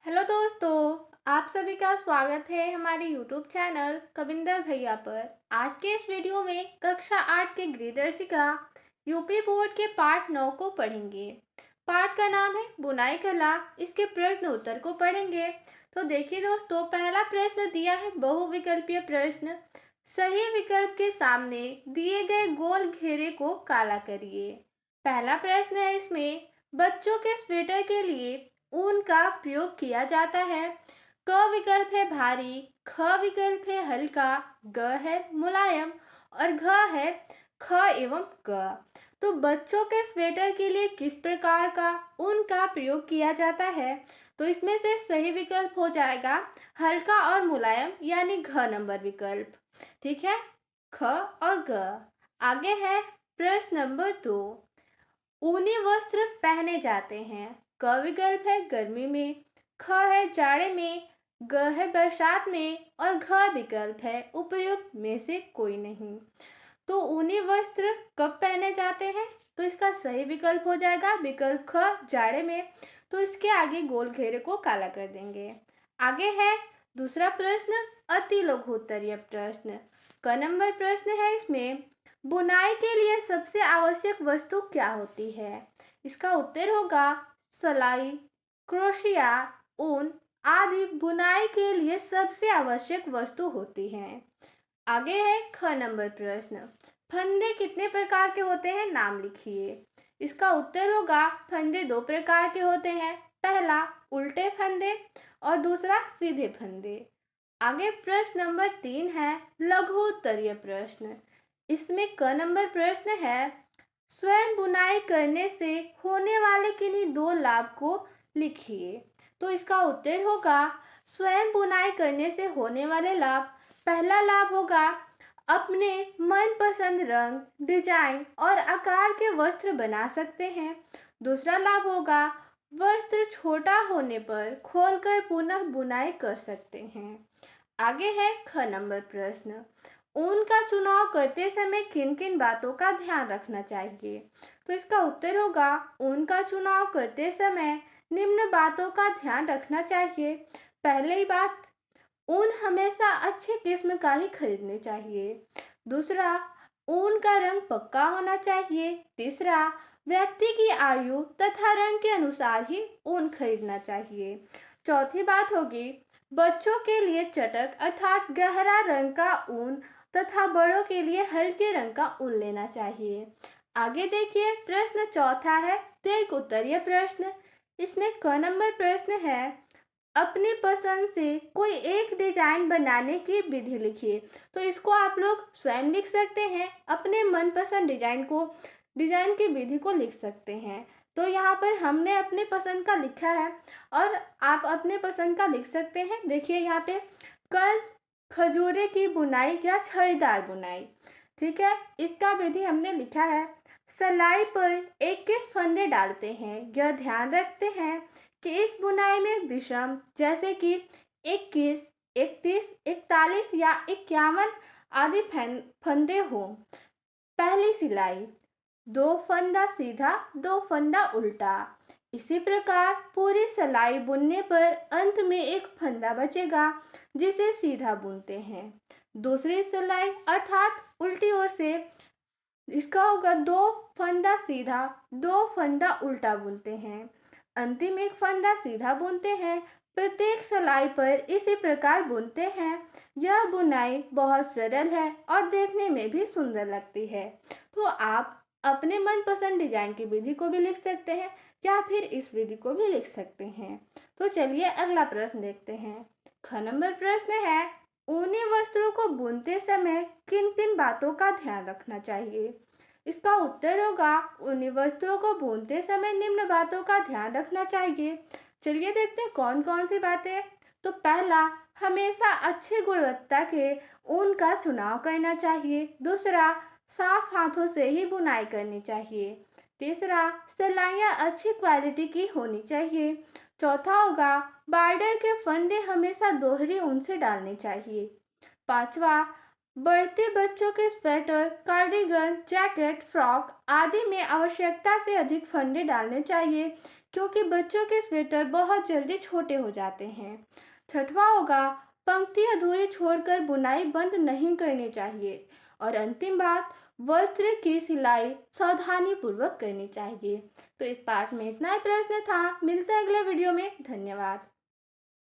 Hello दोस्तों, आप सभी का स्वागत है हमारे यूट्यूब चैनल कविंदर भैया पर। आज के इस वीडियो में कक्षा 8 के गृहदर्शिका यूपी बोर्ड के पाठ 9 को पढ़ेंगे। पाठ का नाम है बुनाई कला। इसके प्रश्न उत्तर को पढ़ेंगे। तो देखिए दोस्तों, पहला प्रश्न दिया है बहुविकल्पीय प्रश्न। सही विकल्प के सामने दिए गए गोल घेरे को काला करिए। पहला प्रश्न है इसमें, बच्चों के स्वेटर के लिए ऊन का प्रयोग किया जाता है। क विकल्प है भारी, ख विकल्प है हल्का, ग है मुलायम और घ है ख एवं ग। तो बच्चों के स्वेटर के लिए किस प्रकार का ऊन का प्रयोग किया जाता है? तो इसमें से सही विकल्प हो जाएगा हल्का और मुलायम, यानी घ नंबर विकल्प। ठीक है, ख और ग। आगे है प्रश्न नंबर 2। ऊनी वस्त्र पहने जाते हैं। क विकल्प है गर्मी में, ख है जाड़े में, ग है बरसात में और घ विकल्प है उपर्युक्त में से कोई नहीं। तो ऊनी वस्त्र कब पहने जाते हैं? तो इसका सही विकल्प हो जाएगा विकल्प ख, जाड़े में। तो इसके आगे गोल घेरे को काला कर देंगे। आगे है दूसरा प्रश्न, अति लघु उत्तरीय प्रश्न। क नंबर प्रश्न है इसमें, बुनाई के लिए सबसे आवश्यक वस्तु क्या होती है? इसका उत्तर होगा सलाई, क्रोशिया, ऊन आदि बुनाई के लिए सबसे आवश्यक वस्तु होती हैं। आगे है ख नंबर प्रश्न, फंदे कितने प्रकार के होते हैं, नाम लिखिए। इसका उत्तर होगा फंदे दो प्रकार के होते हैं, पहला उल्टे फंदे और दूसरा सीधे फंदे। आगे प्रश्न नंबर 3 है लघु उत्तरीय प्रश्न। इसमें क नंबर प्रश्न है, स्वयं बुनाई करने से होने वाले किन्हीं दो लाभ को लिखिए। तो इसका उत्तर होगा स्वयं बुनाई करने से होने वाले लाभ। पहला लाभ होगा अपने मनपसंद रंग, डिजाइन और आकार के वस्त्र बना सकते हैं। दूसरा लाभ होगा वस्त्र छोटा होने पर खोलकर पुनः बुनाई कर सकते हैं। आगे है ख नंबर प्रश्न, ऊन का चुनाव करते समय किन किन बातों का ध्यान रखना चाहिए? तो इसका उत्तर होगा ऊन का चुनाव करते समय निम्न बातों का ध्यान रखना चाहिए। पहली बात, ऊन हमेशा अच्छे किस्म का ही खरीदने चाहिए। दूसरा, ऊन का रंग पक्का होना चाहिए। तीसरा, व्यक्ति की आयु तथा रंग के अनुसार ही ऊन खरीदना चाहिए। चौथी बात होगी, बच्चों के लिए चटक अर्थात गहरा रंग का ऊन तथा बड़ों के लिए हल्के रंग का ऊन लेना चाहिए। आगे देखिए प्रश्न चौथा है दीर्घ उत्तरीय प्रश्न। इसमें क नंबर प्रश्न है, अपनी पसंद से कोई एक डिजाइन बनाने की विधि लिखिए। तो इसको आप लोग स्वयं लिख सकते हैं, अपने मनपसंद डिजाइन की विधि को लिख सकते हैं। तो यहाँ पर हमने अपने पसंद का लिखा है और आप अपने पसंद का लिख सकते हैं। देखिए यहाँ पे कल खजूरे की बुनाई या छड़ीदार बुनाई। ठीक है, इसका विधि हमने लिखा है। सलाई पर 21 फंदे डालते हैं, यह ध्यान रखते हैं कि इस बुनाई में विषम जैसे कि 21, 31, 41 या 51 आदि फंदे हों। पहली सिलाई, 2 फंदा सीधा, 2 फंदा उल्टा। इसी प्रकार पूरी सिलाई बुनने पर अंत में एक फंदा बचेगा जिसे सीधा बुनते हैं। दूसरी सिलाई अर्थात उल्टी ओर से इसका होगा 2 फंदा सीधा, 2 फंदा उल्टा बुनते हैं। अंतिम एक फंदा सीधा बुनते हैं। प्रत्येक सिलाई पर इसी प्रकार बुनते हैं। यह बुनाई बहुत सरल है और देखने में भी सुंदर लगती है। तो आप अपने मनपसंद डिजाइन की विधि को भी लिख सकते हैं या फिर इस विधि को भी लिख सकते हैं। तो चलिए अगला प्रश्न देखते हैं। ख नंबर प्रश्न है, ऊनी वस्त्रों को बुनते समय किन किन बातों का ध्यान रखना चाहिए? इसका उत्तर होगा ऊनी वस्त्रों को बुनते समय निम्न बातों का ध्यान रखना चाहिए। चलिए देखते हैं कौन कौन सी बातें। तो पहला, हमेशा अच्छी गुणवत्ता के ऊन का चुनाव करना चाहिए। दूसरा, साफ हाथों से ही बुनाई करनी चाहिए। तीसरा, सिलाइयाँ अच्छी क्वालिटी की होनी चाहिए। चौथा होगा बॉर्डर के फंदे हमेशा दोहरी ऊन से डालने चाहिए। पांचवा, बढ़ते बच्चों के स्वेटर, कार्डिगन, जैकेट, फ्रॉक आदि में आवश्यकता से अधिक फंदे डालने चाहिए, क्योंकि बच्चों के स्वेटर बहुत जल्दी छोटे हो जाते हैं। छठवां होगा, पंक्ति अधूरी छोड़कर बुनाई बंद नहीं करनी चाहिए। और अंतिम बात, वस्त्र की सिलाई सावधानी पूर्वक करनी चाहिए। तो इस पार्ट में इतना ही प्रश्न था। मिलते हैं अगले वीडियो में। धन्यवाद।